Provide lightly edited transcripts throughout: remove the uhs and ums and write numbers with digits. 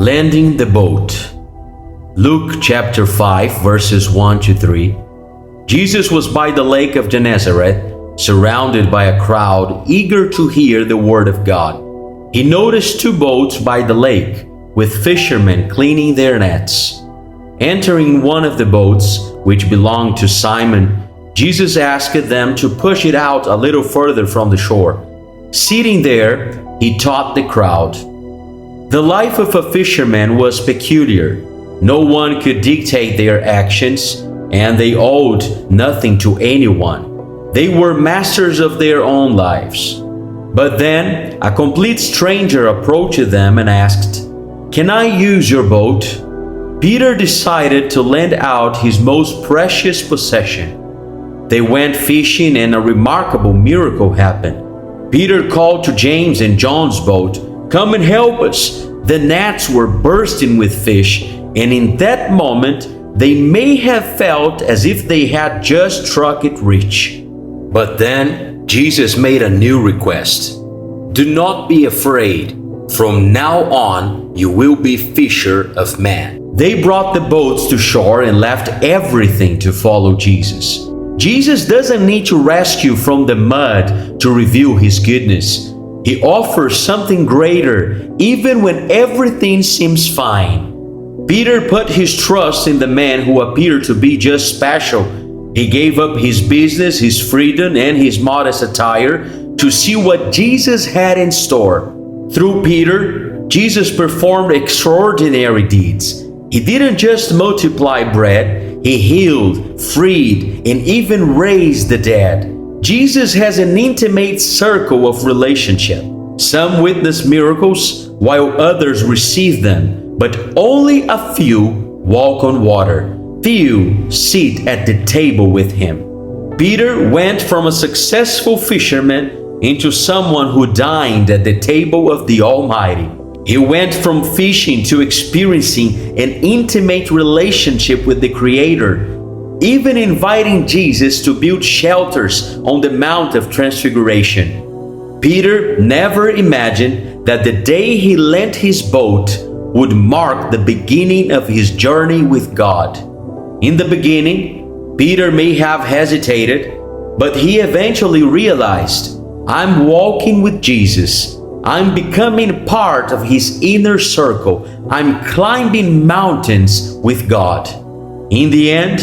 Landing the boat. Luke chapter 5 verses 1 to 3. Jesus was by the lake of Gennesaret, surrounded by a crowd eager to hear the word of God. He noticed two boats by the lake, with fishermen cleaning their nets. Entering one of the boats, which belonged to Simon, Jesus asked them to push it out a little further from the shore. Sitting there, he taught the crowd. The life of a fisherman was peculiar. No one could dictate their actions, and they owed nothing to anyone. They were masters of their own lives. But then a complete stranger approached them and asked, "Can I use your boat?" Peter decided to lend out his most precious possession. They went fishing and a remarkable miracle happened. Peter called to James and John's boat, "Come and help us." The nets were bursting with fish, and in that moment, they may have felt as if they had just struck it rich. But then Jesus made a new request. "Do not be afraid. From now on, you will be fisher of men." They brought the boats to shore and left everything to follow Jesus. Jesus doesn't need to rescue from the mud to reveal his goodness. He offers something greater even when everything seems fine. Peter put his trust in the man who appeared to be just special. He gave up his business, his freedom, and his modest attire to see what Jesus had in store. Through Peter, Jesus performed extraordinary deeds. He didn't just multiply bread, he healed, freed, and even raised the dead. Jesus has an intimate circle of relationship. Some witness miracles while others receive them, but only a few walk on water. Few sit at the table with him. Peter went from a successful fisherman into someone who dined at the table of the Almighty. He went from fishing to experiencing an intimate relationship with the Creator, even inviting Jesus to build shelters on the Mount of Transfiguration. Peter never imagined that the day he lent his boat would mark the beginning of his journey with God. In the beginning, Peter may have hesitated, but he eventually realized, "I'm walking with Jesus. I'm becoming part of his inner circle. I'm climbing mountains with God." In the end,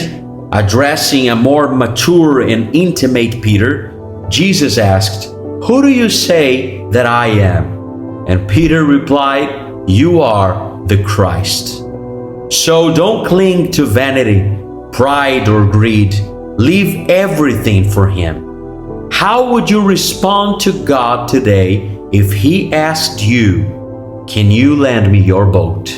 addressing a more mature and intimate Peter, Jesus asked, "Who do you say that I am?" And Peter replied, "You are the Christ." So don't cling to vanity, pride, or greed. Leave everything for him. How would you respond to God today if he asked you, "Can you lend me your boat?"